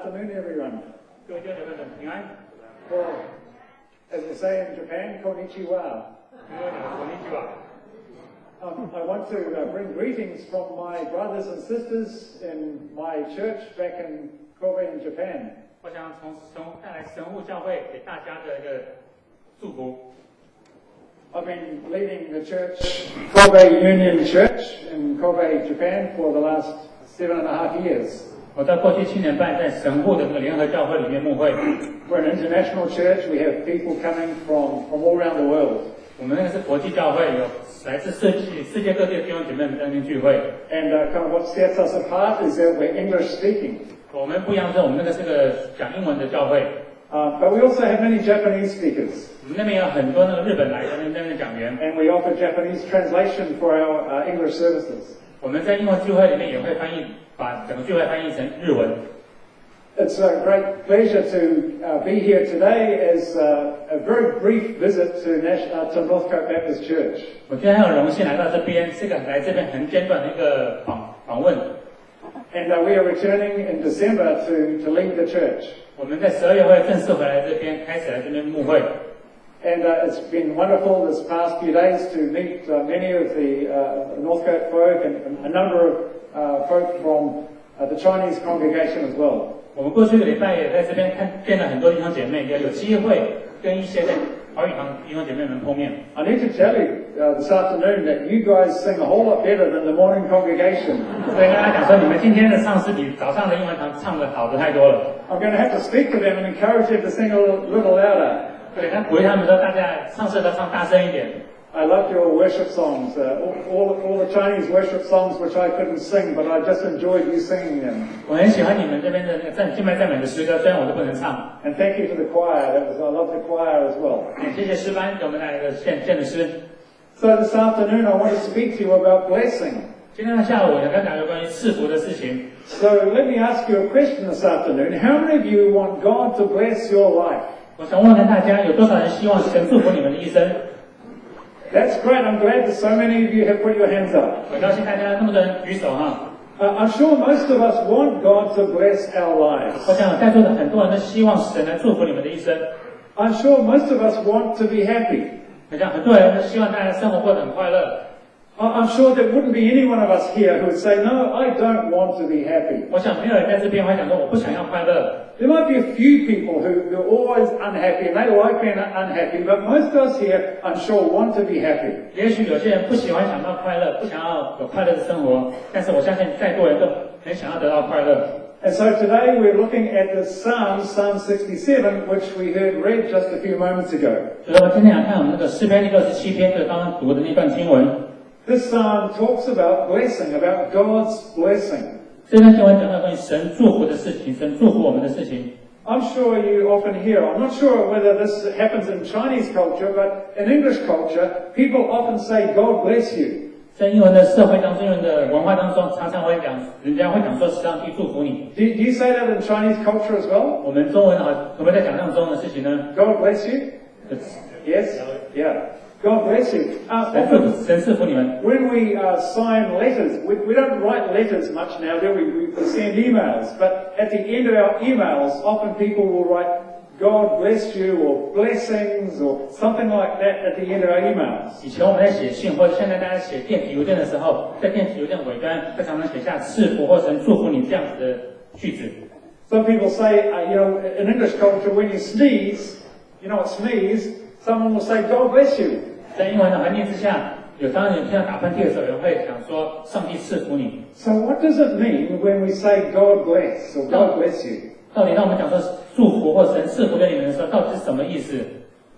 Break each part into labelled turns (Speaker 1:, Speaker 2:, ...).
Speaker 1: Afternoon, everyone.
Speaker 2: 各位弟兄姐妹们平安。
Speaker 1: Well, as we say in Japan, konnichiwa. I want to bring greetings from my brothers and sisters in my church back in Kobe in Japan.
Speaker 2: 我想带来神户教会给大家的一个祝福。
Speaker 1: I've been leading the church, Kobe Union Church in Kobe, Japan, for the last 7.5 years.
Speaker 2: 我在过去7年半在神户的这个联合教会里面牧会。
Speaker 1: We're an international church. We have people coming from all around the world.
Speaker 2: 我们那个是国际教会，有来自世界各地的弟兄姐妹们在那边聚会。
Speaker 1: And kind of what sets us apart is that we're English speaking.
Speaker 2: 我们不一样是，我们那个是个讲英文的教会。
Speaker 1: But we also have many Japanese speakers.
Speaker 2: 我们那边有很多那个日本来的那边讲员。
Speaker 1: And we offer Japanese translation for our English services.
Speaker 2: 我们在英文聚会里面也会翻译，把整个聚会翻译成日文。
Speaker 1: It's a great pleasure to be here today as a very brief visit to Northcote Baptist Church.
Speaker 2: 我今天很荣幸来到这边，是个来这边很简短的一个访问。
Speaker 1: And we are returning in December to lead the church.
Speaker 2: 我们在12月会正式回来这边，开始来这边牧会。
Speaker 1: And it's been wonderful this past few days to meet many of the Northcote folk and a number of folk from the Chinese congregation as well.
Speaker 2: 我们过去的礼拜也在这边见了很多弟兄姐妹，也有机会跟一些在华语堂弟兄姐妹们碰面。
Speaker 1: I need to tell you this afternoon that you guys sing a whole lot better than the morning congregation.
Speaker 2: 所以跟大家讲说，你们今天的唱诗比早上的英文堂唱的好的太多了。
Speaker 1: I'm going to have to speak to them and encourage them to sing a little louder.
Speaker 2: 对，那鼓励他们说，大家唱诗都唱大声一点。
Speaker 1: I loved your worship songs, all the Chinese worship songs which I couldn't sing, but I just enjoyed you singing them.
Speaker 2: 我很喜欢你们这边的那个敬拜赞美的诗歌，虽然我都不能唱。
Speaker 1: And thank you for the choir. I love the choir as well.
Speaker 2: 谢谢诗班给我们带来的献的诗。
Speaker 1: So this afternoon I want to speak to you about blessing.
Speaker 2: 今天的下午我想跟大家关于赐福的事情。
Speaker 1: So let me ask you a question this afternoon. How many of you want God to bless your life?
Speaker 2: 我想问问大家，有多少人希望神祝福你们的一生？
Speaker 1: That's great. I'm glad that so many of you have put your hands up.
Speaker 2: 我高兴大家那么多人举手哈。
Speaker 1: I'm sure most of us want God to bless our lives.
Speaker 2: 我想在座的很多人都希望神来祝福你们的一生。
Speaker 1: I'm sure most of us want to be happy.
Speaker 2: 我想很多人都希望大家生活过得很快乐。
Speaker 1: I'm sure there wouldn't be any one of us here who would say, no, I don't want to be happy.
Speaker 2: 我想没有人在这边会讲说我不想要快乐。
Speaker 1: There might be a few people who are always unhappy and they like being unhappy, but most of us here, I'm sure, want to be happy.
Speaker 2: 也许有些人不喜欢想到快乐，不想要有快乐的生活，但是我相信再多人都很想要得到快乐。
Speaker 1: And so today we're looking at the Psalm 67, which we heard read just a few moments ago.
Speaker 2: 所以我们今天来看我们那个诗篇67篇，就是刚刚读的那段经文。
Speaker 1: This psalm talks about blessing, about God's blessing.
Speaker 2: 这段经文讲到关于神祝福的事情，神祝福我们的事情。
Speaker 1: I'm sure you often hear, I'm not sure whether this happens in Chinese culture, but in English culture, people often say, God bless you.
Speaker 2: 在英文的社会当中，英文的文化当中，常常会讲，人家会讲说上帝祝福你。
Speaker 1: Do you say that in Chinese culture as well?
Speaker 2: 我们中文可不可以在讲这种中文的事情呢
Speaker 1: God bless you? Yes? Yeah. God bless you. Often,
Speaker 2: 神赐福你们。
Speaker 1: when we sign letters, we don't write letters much now, do we? We send emails. But at the end of our emails, often people will write, God bless you, or blessings, or something like that at the end of our emails.
Speaker 2: 以前我们在写信，或者现在大家写电子邮件的时候，在电子邮件尾端会常常写下赐福或神祝福你这样子的句子。
Speaker 1: Some people say, in English culture, when you sneeze, what sneeze, someone will say, God bless you.
Speaker 2: 在英文的环境之下，当人听到打喷嚏的时候，有人会讲说上帝赐福你。
Speaker 1: So what does it mean when we say God bless or God bless you?
Speaker 2: 到底当我们讲说祝福或神赐福给你们的时候，到底是什么意思？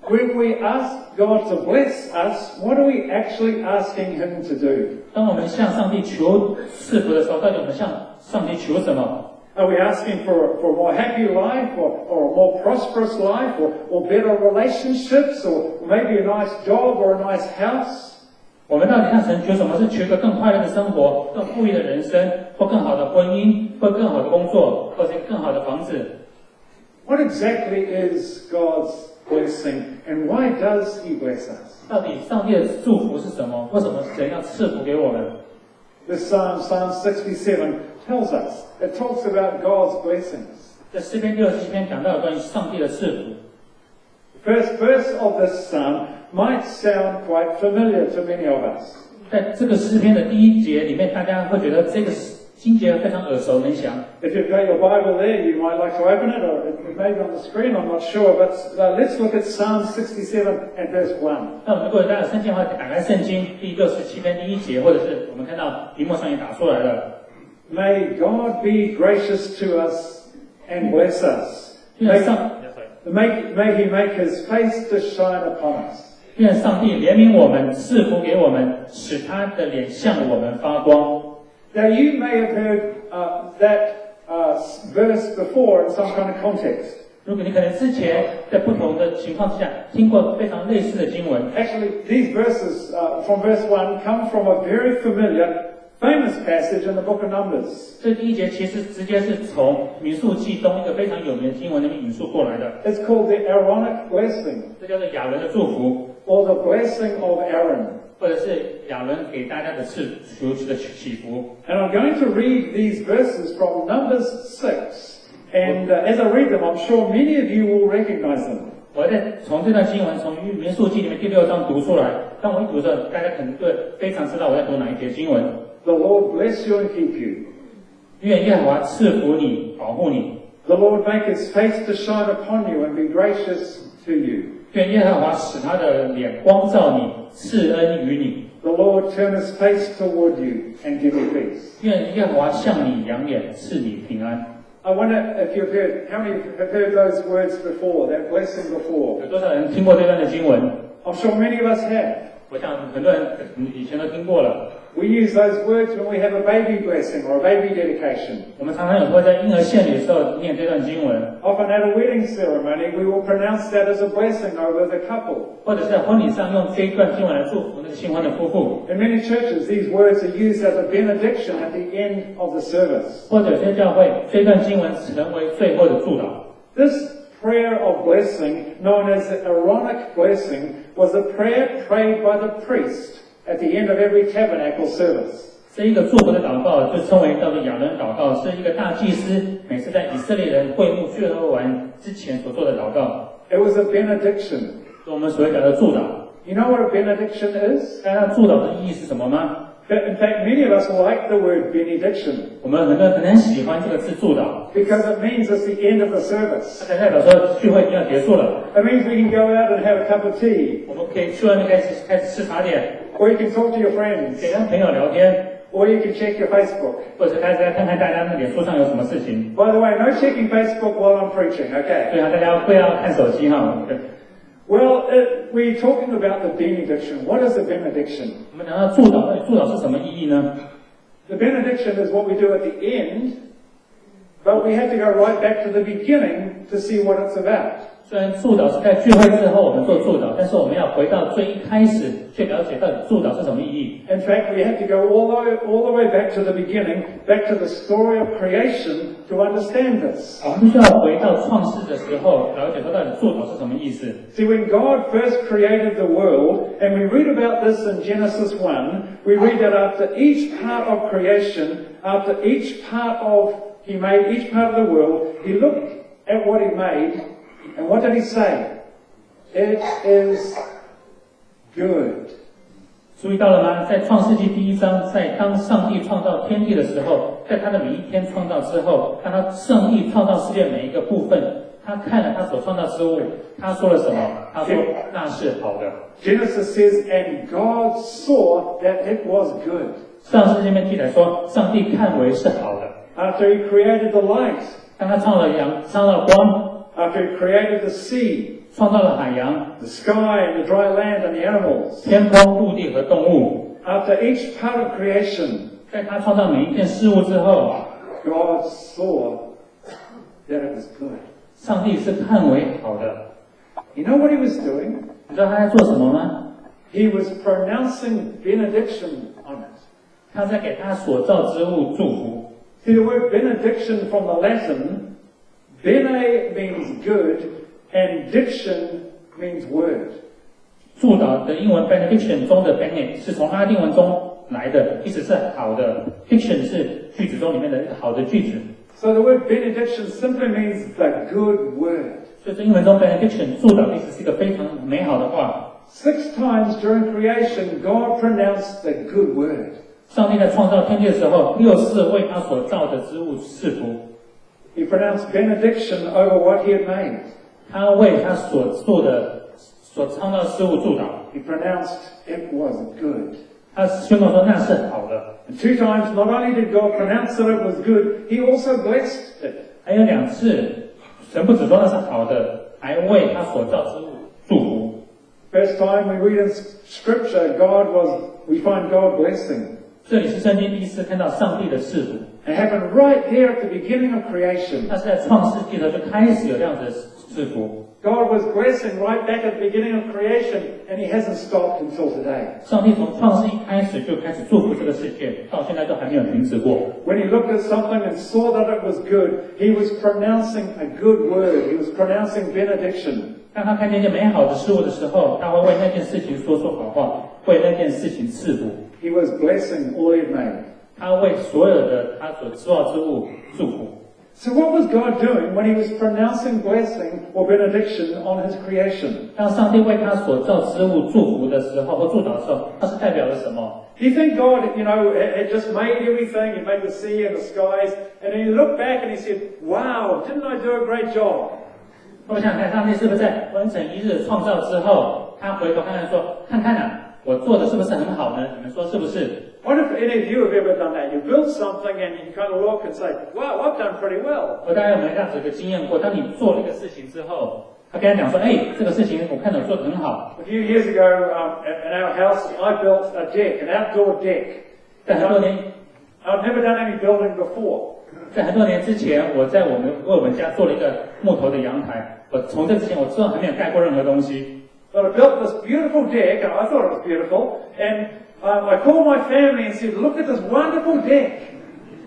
Speaker 1: When we ask God to bless us, what are we actually asking Him to do?
Speaker 2: 当我们向上帝求赐福的时候，到底我们向上帝求什么？
Speaker 1: Are we asking for a more happy life or a more prosperous life or better relationships or maybe a nice job or a nice house?
Speaker 2: 我们到底向神求什么？是求一个更快乐的生活、更富裕的人生，或更好的婚姻，或更好的工作，或者更好的房子？
Speaker 1: What exactly is God's blessing and why does He bless us?
Speaker 2: 到底上帝的祝福是什么？为什么神要赐福给我们？
Speaker 1: This Psalm 67, tells us. It talks about God's blessings.
Speaker 2: 这诗篇67篇讲到了关于上帝的赐福。
Speaker 1: First verse of this psalm might sound quite familiar to many of us.
Speaker 2: 在这个诗篇的第1节里面，大家会觉得这个经节非常耳熟能详。
Speaker 1: If you've got your Bible there, you might like to open it, or it may be on the screen, I'm not sure. But let's look at Psalm 67 and verse 1.
Speaker 2: 那我们如果大家有圣经的话，打开圣经第67篇第1节，或者是我们看到屏幕上也打出来了。
Speaker 1: May God be gracious to us and bless us. May He make His face to shine upon us.
Speaker 2: 愿上帝怜悯我们，赐福给我们，使他的脸向我们发光。
Speaker 1: Now you may have heard that verse before in some kind of context.
Speaker 2: 如果你可能之前在不同的情况之下听过非常类似的经文。
Speaker 1: Actually, these verses from verse 1 come from a very familiar, famous passage in the book of Numbers.
Speaker 2: 这第1节其实直接是从民数记中一个非常有名的经文里面引述过来的。
Speaker 1: It's called the Aaronic blessing.
Speaker 2: 这叫做亚伦的祝福。
Speaker 1: Or the blessing of Aaron.
Speaker 2: 或者是亚伦给大家的祈福。
Speaker 1: And I'm going to read these verses from Numbers 6. And as I read them, I'm sure many of you will recognize them.
Speaker 2: 我在从这段经文从民数记里面第6章读出来，当我一读的时候，大家可能对非常知道我在读哪一节经文。
Speaker 1: The Lord bless you and keep you.
Speaker 2: 愿耶和华赐福你，保护你。
Speaker 1: The Lord make His face to shine upon you and be gracious to you.
Speaker 2: 愿耶和华使他的脸光照你，赐恩于你。
Speaker 1: The Lord turn His face toward you and give you peace.
Speaker 2: 愿耶和华向你扬脸，赐你平安。
Speaker 1: I wonder if you've heard, how many have heard those words before, that blessing before?
Speaker 2: 有多少人听过这段的经文？
Speaker 1: I'm sure many of us have.
Speaker 2: 我想很多人以前都听过了。
Speaker 1: We use those words when we have a baby blessing or a baby dedication.
Speaker 2: 我们常常有时候在婴儿献礼的时候念这段经文。
Speaker 1: Often at a wedding ceremony, we will pronounce that as a blessing over the couple.
Speaker 2: 或者是在婚礼上用这一段经文来祝福那个新婚的夫妇。
Speaker 1: In many churches, these words are used as a benediction at the end of the service.
Speaker 2: 或者有些教会这段经文成为最后的祝祷。
Speaker 1: This prayer of blessing, known as the Aaronic blessing, was a prayer prayed by the priest at the end of every tabernacle service.
Speaker 2: 这一个祝福的祷告就称为叫做亚伦祷告，是一个大祭司每次在以色列人会幕聚合完之前所做的祷告。
Speaker 1: It was a benediction.
Speaker 2: 是我们所谓讲的祝祷。
Speaker 1: You know what a benediction is?
Speaker 2: 大家祝祷的意义是什么吗？
Speaker 1: In fact, many of us like the word benediction.
Speaker 2: 我们很多人很喜欢这个字祝祷。
Speaker 1: Because it means it's the end of the service.
Speaker 2: 它代表说聚会已经要结束了。
Speaker 1: It means we can go out and have a cup of tea.
Speaker 2: 我们可以去外面开始吃茶点。
Speaker 1: Or you can talk to your friends.
Speaker 2: 可以跟朋友聊天。
Speaker 1: Or you can check your Facebook.
Speaker 2: 或者开始看看大家的脸书上有什么事情。
Speaker 1: By the way, no checking Facebook while I'm preaching, okay?
Speaker 2: 对啊，大家不要看手机哈。
Speaker 1: Well, we're talking about the benediction. What is a benediction?
Speaker 2: 我们讲到祝祷，祝祷是什么意义呢？
Speaker 1: The benediction is what we do at the end, but we have to go right back to the beginning to see what it's about.
Speaker 2: 虽然祝祷是在聚会之后我们做祝祷，但是我们要回到最一开始去了解到底祝祷是什么意义。
Speaker 1: In fact, we have to go all the way back to the beginning, back to the story of creation to understand this.
Speaker 2: 我们需要回到创世的时候，了解说到底祝祷是什么意思。
Speaker 1: See, when God first created the world, and we read about this in Genesis 1, we read that after each part of creation, after each part of, He made each part of the world, He looked at what He made, and what did He say? It is good.
Speaker 2: 注意到了吗？在创世纪第1章，在当上帝创造天地的时候，在他的每一天创造之后，当他上帝创造世界每一个部分，他看了他所创造之物，他说了什么？他说那是好的。
Speaker 1: Genesis says, and God saw that it was good.
Speaker 2: 上世纪里面记载说，上帝看为是好的。
Speaker 1: After He created the light,
Speaker 2: 当他创造了光。
Speaker 1: After He created the sea,
Speaker 2: 创造了海洋
Speaker 1: the sky and the dry land and the animals,
Speaker 2: 天空、陆地和动物。
Speaker 1: after each part of creation,
Speaker 2: 在他创造每一件事物之后
Speaker 1: God saw that it was good.
Speaker 2: 上帝是看为好的。
Speaker 1: You know what He was doing?
Speaker 2: 你知道他在做什么吗？
Speaker 1: He was pronouncing benediction on it.
Speaker 2: 他在给他所造之物祝福。
Speaker 1: See, the word benediction from the Latin, bene means good, and diction means word.
Speaker 2: 祝祷的英文 benediction 中的 bene 是从拉丁文中来的，意思是好的。diction 是句子中里面的一个好的句子。
Speaker 1: So the word benediction simply means the good word.
Speaker 2: 所以这英文中 benediction 祝祷意思是一个非常美好的话。
Speaker 1: 6 times during creation, God pronounced the good word.
Speaker 2: 上帝在创造天地的时候，6次为他所造的之物赐福。
Speaker 1: He pronounced benediction over what he had made.
Speaker 2: 他为他所做的、所创造的事物祝祷。
Speaker 1: He pronounced it was good.
Speaker 2: 他宣告说那是好的。
Speaker 1: And 2 times, not only did God pronounce that it was good, he also blessed it.
Speaker 2: 还有2次，神不只说那是好的，还为他所造之物祝福。
Speaker 1: First time we read in Scripture, we find God blessing.
Speaker 2: 这里是圣经第一次看到上帝的赐福。
Speaker 1: It happened right there at the beginning of creation.
Speaker 2: 那是在创世纪的就开始有这样子的赐福。
Speaker 1: God was blessing right back at the beginning of creation, and he hasn't stopped until today.
Speaker 2: 上帝从创世一开始就开始祝福这个世界，到现在都还没有停止过。
Speaker 1: When he looked at something and saw that it was good, he was pronouncing a good word. He was pronouncing benediction.
Speaker 2: 当他看见一件美好的事物的时候，他会为那件事情说出好话，为那件事情赐福。
Speaker 1: He was blessing all he had made.
Speaker 2: 他为所有的他所造之物祝福。
Speaker 1: So what was God doing when he was pronouncing blessing or benediction on his creation?
Speaker 2: 当上帝为他所造之物祝福的时候或祝祷的时候，它是代表了什么？
Speaker 1: Do you think God, had just made everything? He made the sea and the skies, and then he looked back and he said, "Wow, didn't I do a great job?"
Speaker 2: 我想看上帝是不是在完成一日创造之后，他回头看看说：“看看啊，我做的是不是很好呢？你们说是不是？”
Speaker 1: What if any of you have ever done that? You build something and you kind of look and say, "Wow, I've done pretty well."
Speaker 2: 我大概有没有这样子的经验过？当你做了一个事情之后，他跟他讲说：“哎，这个事情我看到做得很好。”
Speaker 1: A few years ago, in our house, I built a deck, an outdoor deck.
Speaker 2: 在很多年，
Speaker 1: I'd never done any building before.
Speaker 2: 在很多年之前，我在为我们家做了一个木头的阳台。我从这之前，我知道还没有盖过任何东西。
Speaker 1: But I built this beautiful deck, and I thought it was beautiful, and I called my family and said, "Look at this wonderful deck."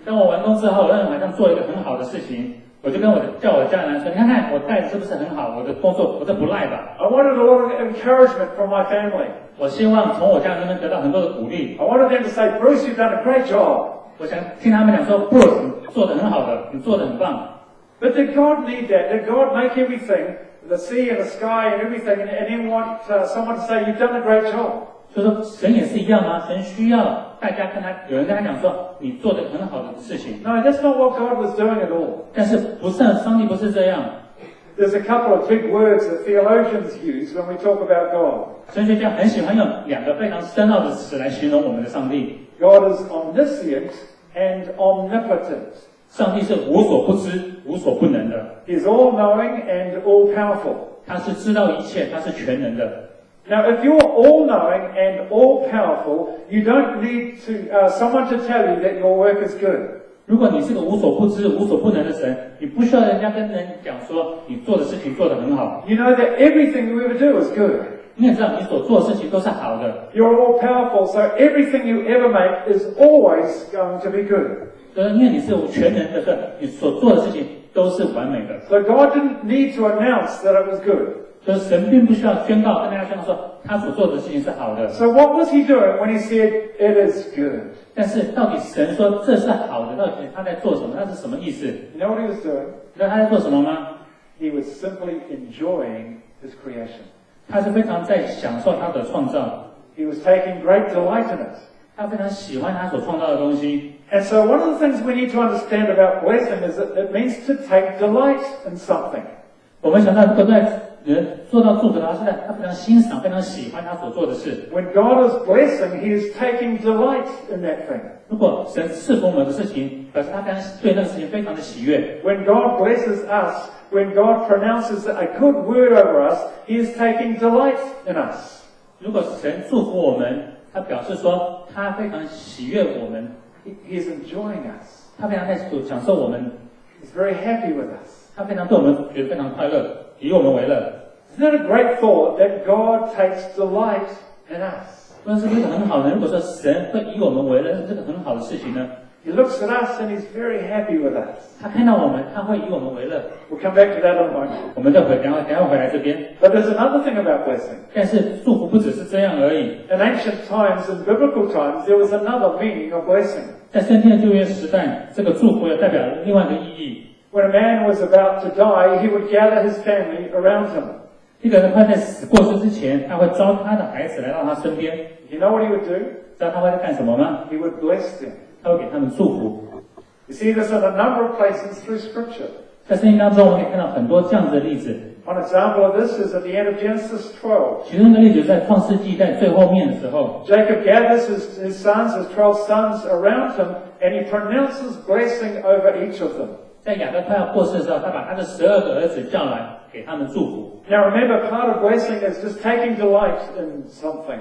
Speaker 2: 当我完工之后，我马上做了一个很好的事情，我就跟叫我家人说：“你看看我盖的是不是很好？我的工作我这不赖吧？”
Speaker 1: I wanted a lot of encouragement from my family.
Speaker 2: 我希望从我家人那边得到很多的鼓励。
Speaker 1: I wanted them to say, "Bruce, you've done a great job."
Speaker 2: 我想听他们讲说 ：“Bruce， 你做得很好的，你做得很棒。”
Speaker 1: But did God need that? Did God make everything, the sea and the sky and everything, and then want someone to say, "You've done a great job"?
Speaker 2: 所以说，神也是一样啊，神需要大家有人跟他讲说，你做得很好的事情。
Speaker 1: No, that's not what God was doing at all.
Speaker 2: 但是不是上帝不是这样。
Speaker 1: There's a couple of big words that theologians use when we talk about God.
Speaker 2: 神学家很喜欢用2个非常深奥的词来形容我们的上帝。
Speaker 1: God is omniscient and omnipotent.
Speaker 2: 上帝是无所不知、无所不能的。
Speaker 1: He's all-knowing and all-powerful.
Speaker 2: 他是知道一切，他是全能的。
Speaker 1: Now, if you're all-knowing and all-powerful, you don't need someone to tell you that your work is good.
Speaker 2: 如果你是个无所不知、无所不能的神，你不需要人家跟人讲说你做的事情做得很好。
Speaker 1: You know that everything you ever do is good.
Speaker 2: 你也知道你所做的事情都是好的。
Speaker 1: You're all-powerful, so everything you ever make is always going to be good.
Speaker 2: 因为你是全能的，你所做的事情都是完美的。
Speaker 1: So God didn't need to announce that it was good.
Speaker 2: 所以神并不需要宣告，跟大家宣告说他所做的事情是好的。
Speaker 1: So what was he doing when he said it is good?
Speaker 2: 但是到底神说这是好的，到底他在做什么？那是什么意思？
Speaker 1: You know what he was doing?
Speaker 2: 知道他在做什么吗？
Speaker 1: He was simply enjoying his creation.
Speaker 2: 他是非常在享受他的创造。
Speaker 1: He was taking great delight in it.
Speaker 2: 他非常喜欢他所创造的东西。
Speaker 1: And so one of the things we need to understand about blessing is that it means to take delight in something.
Speaker 2: 我们想到，如果在人做到祝福的话，是在他非常欣赏、非常喜欢他所做的事。
Speaker 1: When God is blessing, He is taking delight in that thing.
Speaker 2: 如果神赐福某个事情，表示他非常对那个事情非常的喜悦。
Speaker 1: When God blesses us, when God pronounces a good word over us, He is taking delight in us.
Speaker 2: 如果神祝福我们，他表示说他非常喜悦我们。
Speaker 1: He is enjoying us.
Speaker 2: 他非常在享受我们。
Speaker 1: He's very happy with us.
Speaker 2: 他非常对我们觉得非常快乐，以我们为乐。
Speaker 1: Isn't that a great thought that God takes delight in us?
Speaker 2: 那是不是很好呢？如果说神会以我们为乐，是这个很好的事情呢？
Speaker 1: He looks at us and He's very happy with us.
Speaker 2: 他看到我们，他会以我们为乐。
Speaker 1: We'll come back to that in a moment.
Speaker 2: 我们等会回来这边。
Speaker 1: But there's another thing about blessing.
Speaker 2: 但是祝福不只是这样而已。
Speaker 1: In ancient times, in biblical times, there was another meaning of blessing.
Speaker 2: 在圣经的旧约时代，这个祝福也代表另外一个意义。
Speaker 1: When a man was about to die, he would gather his family around him.
Speaker 2: 一个人快在过世之前，他会招他的孩子来到他身边。
Speaker 1: You know what he would do?
Speaker 2: 知道他会在干什么吗？
Speaker 1: He would bless them.
Speaker 2: 他会给他们祝福。
Speaker 1: You see this in a number of places through Scripture.
Speaker 2: 在圣经当中，我们可以看到很多这样子的例子。
Speaker 1: One example of this is at the end of Genesis 12.
Speaker 2: 其中一个例子在创世纪在最后面的时候，
Speaker 1: Jacob gathers his sons, his 12 sons around him, and he pronounces blessing over each of them.
Speaker 2: 在雅各快要过世的时候，他把他的12个儿子叫来，给他们祝福。
Speaker 1: Now remember, part of blessing is just taking delight in something.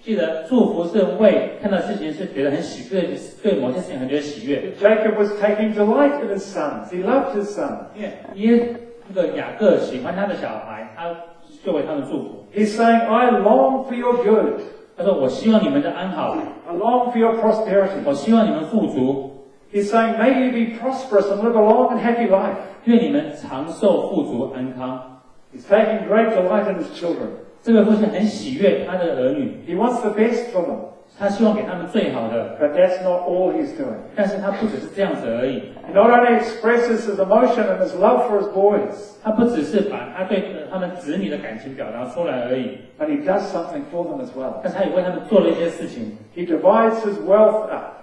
Speaker 2: 记得祝福是为看到事情是觉得很喜悦，对某些事情很觉得喜悦。
Speaker 1: Jacob was taking delight in his sons. He loved his sons.
Speaker 2: 因为那个雅各喜欢他的小孩，他就为他们祝福。
Speaker 1: He's saying, I long for your good.
Speaker 2: 他说：“我希望你们的安好，
Speaker 1: I long for your prosperity.
Speaker 2: 我希望你们富足，
Speaker 1: He's saying, may you be prosperous and live a long and happy life.
Speaker 2: 愿你们长寿、富足、安康。”
Speaker 1: He's taking great delight in his children.
Speaker 2: 这位父亲很喜悦他的儿女，
Speaker 1: He wants the best for them.
Speaker 2: 他希望给他们最好的。
Speaker 1: But that's not all he's doing.
Speaker 2: 但是他不只是这样子而已，
Speaker 1: He not only expresses his emotion and his love for his boys,
Speaker 2: 他不只是把他对他们子女的感情表达出来而已，
Speaker 1: but he does something for them as well.
Speaker 2: 但是他也为他们做了一些事情。
Speaker 1: He divides his wealth up.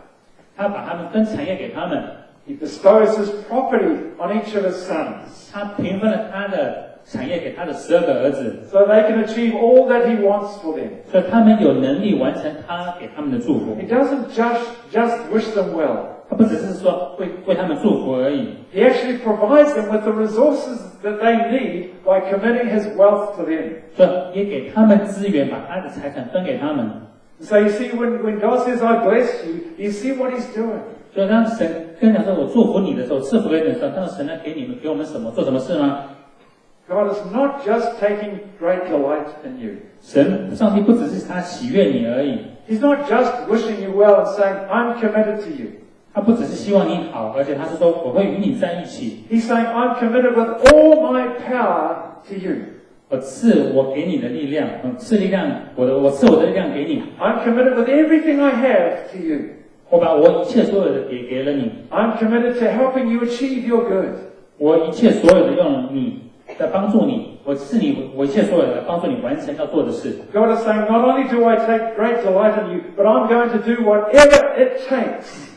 Speaker 2: 他把他们分产业给他们，
Speaker 1: He bestows his property on each of his sons,
Speaker 2: 他平分了他的产业给他的12个儿子，
Speaker 1: so they can achieve all that he wants for them.
Speaker 2: 所以他们有能力完成他给他们的祝福。
Speaker 1: He doesn't just wish them well.
Speaker 2: 他不只是说为他们祝福而已，
Speaker 1: He actually provides them with the resources that they need by committing his wealth to them.
Speaker 2: 所以也给他们资源，把他的财产分给他们。
Speaker 1: So you see, when God says, I bless you, you see what he's doing.
Speaker 2: 所以当神跟讲说我祝福你的时候，赐福给你的时候，当神来给你们给我们什么做什么事吗？
Speaker 1: God is not just taking great delight in you.
Speaker 2: 上帝不只是他喜悦你而已，
Speaker 1: He's not just wishing you well and saying, I'm committed to you.
Speaker 2: 他不只是希望你好，而且他是说我会与你在一起，
Speaker 1: He's saying, I'm committed with all my power to you.
Speaker 2: 我给你的力量，赐力量，我赐我的力量给你，
Speaker 1: I'm committed with everything I have to you.
Speaker 2: 我把我一切所有的也给了你，
Speaker 1: I'm committed to helping you achieve your good.
Speaker 2: 我一切所有的用你在帮助你，我一切所有的帮助你完成要做的事。
Speaker 1: God is saying, not only do I take great delight in you, but I'm going to do whatever it takes.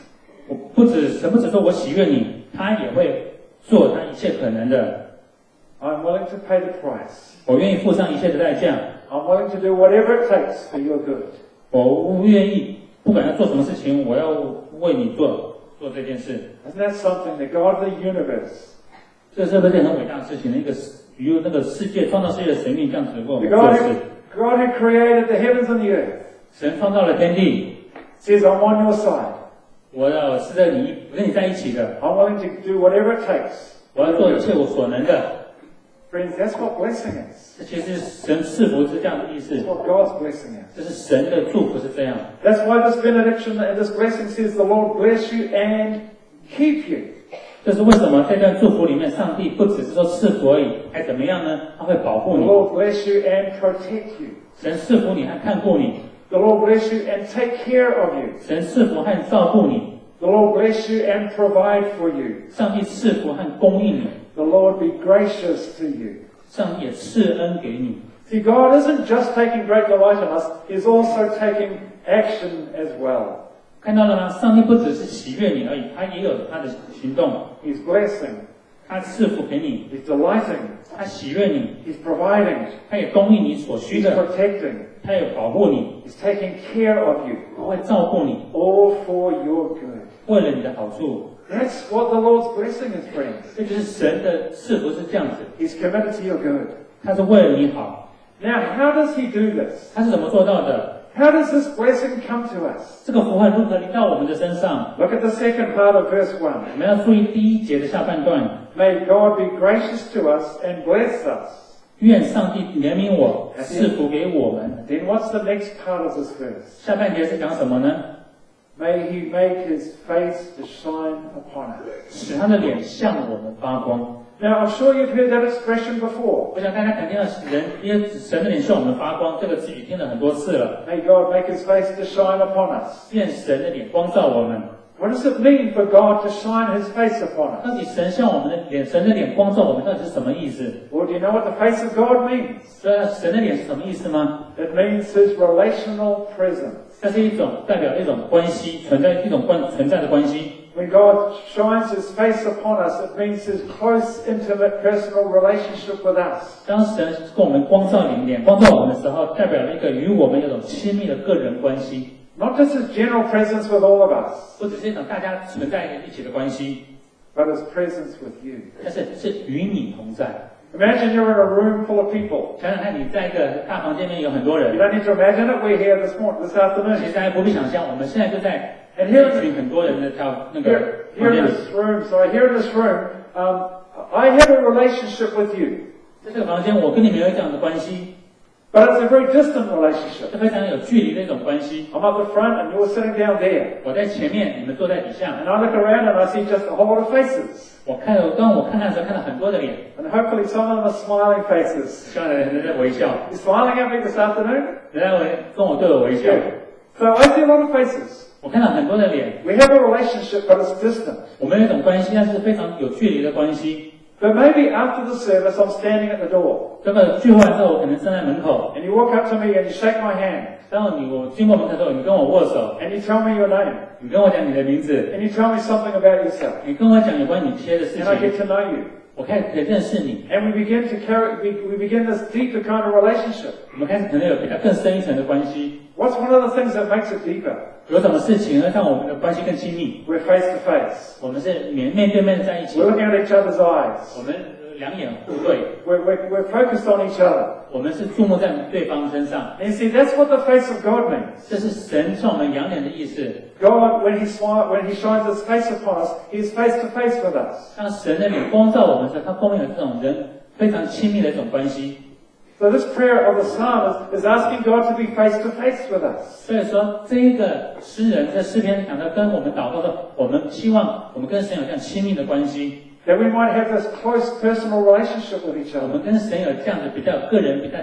Speaker 2: 神不只说我喜悦你，他也会做他一切可能的。
Speaker 1: I'm willing to pay the price.
Speaker 2: 我愿意付上一切的代价，
Speaker 1: I'm willing to do whatever it takes for your good.
Speaker 2: 我愿意不管要做什么事情，我要为你做这件事。
Speaker 1: Isn't that something? The God of the universe.
Speaker 2: 这是不是很伟大的事情？与那个世界创造世界的神命这样子为我
Speaker 1: The
Speaker 2: 们做
Speaker 1: God
Speaker 2: 事。
Speaker 1: God who created the heavens and the earth
Speaker 2: 神创造了天地，
Speaker 1: says, I'm on your side.
Speaker 2: 我跟你在一起的，
Speaker 1: I'm willing to do whatever it takes.
Speaker 2: 我要做一切我所能的。
Speaker 1: Friends, that's what blessing is.
Speaker 2: 这其实神赐福是这样的意思，
Speaker 1: That's what God's blessing is.
Speaker 2: 这是神的祝福是这样。
Speaker 1: That's why this benediction and this blessing says, the Lord bless you and keep you.
Speaker 2: 这是为什么这段祝福里面，上帝不只是说赐福而已，还怎么样呢？他会保护
Speaker 1: The
Speaker 2: 你，
Speaker 1: Lord bless you and protect you.
Speaker 2: 神赐福你和看顾你，
Speaker 1: The Lord bless you and take care of you.
Speaker 2: 神赐福和照顾你，
Speaker 1: The Lord bless you and provide for you.
Speaker 2: 上帝赐福和供应你，
Speaker 1: The Lord be gracious to you.
Speaker 2: 上帝也赐恩给你。
Speaker 1: See, God isn't just taking great delight in us, He's also taking action as well.
Speaker 2: 看到了吗？上帝不只是喜悦你而已，他也有他的行动。
Speaker 1: He's blessing.
Speaker 2: 他赐福给你，
Speaker 1: He's delighting.
Speaker 2: 他喜悦你，
Speaker 1: He's providing.
Speaker 2: 他也供应你所需
Speaker 1: He's
Speaker 2: 的，
Speaker 1: protecting.
Speaker 2: 他也保护你，
Speaker 1: He's taking care of you.
Speaker 2: 他会照顾你，
Speaker 1: All for your good.
Speaker 2: 为了你的好处。
Speaker 1: That's what the Lord's blessing is, friends.
Speaker 2: 这就是神的赐福是这样子，
Speaker 1: He's committed to your good.
Speaker 2: 他是为了你好。
Speaker 1: Now, how does He do this?
Speaker 2: 他是怎么做到的？
Speaker 1: How does this blessing come to us?
Speaker 2: 这个福分如何临到我们的身上？
Speaker 1: Look at the second part of verse 1.
Speaker 2: 我们要注意第1节的下半段。
Speaker 1: May God be gracious to us and bless us.
Speaker 2: 愿上帝怜悯我，赐福给我们。
Speaker 1: Then what's the next part of this verse?
Speaker 2: 下半节是讲什么呢？
Speaker 1: May He make His face to shine upon us.
Speaker 2: 使他的脸向我们发光。
Speaker 1: Now, I'm sure you've heard that expression before.
Speaker 2: 我想大家肯定要因为神的脸向我们发光这个词语听了很多次了。
Speaker 1: May God make His face to shine upon us.
Speaker 2: 愿神的脸光照我们。
Speaker 1: What does it mean for God to shine His face upon us?
Speaker 2: 到底神向我们的脸，神的脸光照我们，到底是什么意思？
Speaker 1: Well, do you know what the face of God means?
Speaker 2: 神的脸是什么意思吗？
Speaker 1: It means His relational presence.
Speaker 2: 它是代表一种关系，存在的关系。
Speaker 1: When God shines His face upon us, it means His close, intimate, personal relationship with us.
Speaker 2: 当神跟我们光照脸光照我们的时候，代表了一个与我们有种亲密的个人关系。
Speaker 1: Not just His general presence with all of us,
Speaker 2: 不只是一种大家存在一起的关系，
Speaker 1: but His presence with you.
Speaker 2: 但是与你同在。
Speaker 1: Imagine you're in a room full of people.
Speaker 2: 想想看，你在一个大房间里面有很多人。
Speaker 1: You don't need to imagine it. We're here this afternoon.
Speaker 2: 其实大家不必想象，我们现在就在一群很多人的那个
Speaker 1: Here in this room, here in this room, I have a relationship with you.
Speaker 2: 在这个房间，我跟你们有这样的关系。
Speaker 1: But it's a very distant relationship.
Speaker 2: 是非常有距离的一种关系。
Speaker 1: I'm up the front and you're sitting down there.
Speaker 2: 我在前面，你们坐在底下。
Speaker 1: And I look around and I see just a whole lot of faces.
Speaker 2: 当我看的时候，看到很多的脸。
Speaker 1: And hopefully some of them are smiling faces.
Speaker 2: 希望人在微笑。
Speaker 1: You're smiling at me this afternoon?
Speaker 2: 人家对我微笑。
Speaker 1: So I see a lot of faces.
Speaker 2: 我看到很多的脸。
Speaker 1: We have a relationship, but it's distant.
Speaker 2: 我们有一种关系，但是非常有距离的关系。
Speaker 1: But maybe after the service, I'm standing at the door.
Speaker 2: 这个聚会完之后，我可能站在门口。
Speaker 1: And you walk up to me and you shake my hand.
Speaker 2: 然后我经过门口的时候，你跟我握手。
Speaker 1: And you tell me your name.
Speaker 2: 你跟我讲你的名字。
Speaker 1: And you tell me something about yourself.
Speaker 2: 你跟我讲有关你切的事情。
Speaker 1: And I get to know you.
Speaker 2: 我可以认识你。
Speaker 1: And we begin this deeper kind of relationship.
Speaker 2: 我们开始可能有比它更深一层的关系。
Speaker 1: What's one of the things that makes it deeper?
Speaker 2: 有什么事情会让我们的关系更亲密？
Speaker 1: We're face to face.
Speaker 2: 我们是面对面在一起。
Speaker 1: We're looking at each other's eyes.
Speaker 2: 我们两眼互对。
Speaker 1: We're focused on each other.
Speaker 2: 我们是注目在对方身上。
Speaker 1: And you see, that's what the face of God means.
Speaker 2: 这是神向我们仰脸的意思。
Speaker 1: God, when He shines His face upon us, He is face to face with us.
Speaker 2: 当神的脸光照我们时，他跟我们有这种人非常亲密的一种关系。
Speaker 1: So this prayer of the psalmist is asking God to be face to face with us.
Speaker 2: 所以说，这个诗人在诗篇讲的，跟我们祷告说，我们希望我们跟神有这样亲密的关系。
Speaker 1: That we might have this close personal relationship with each
Speaker 2: 我
Speaker 1: other.
Speaker 2: 们跟神有这样的比较个人、比较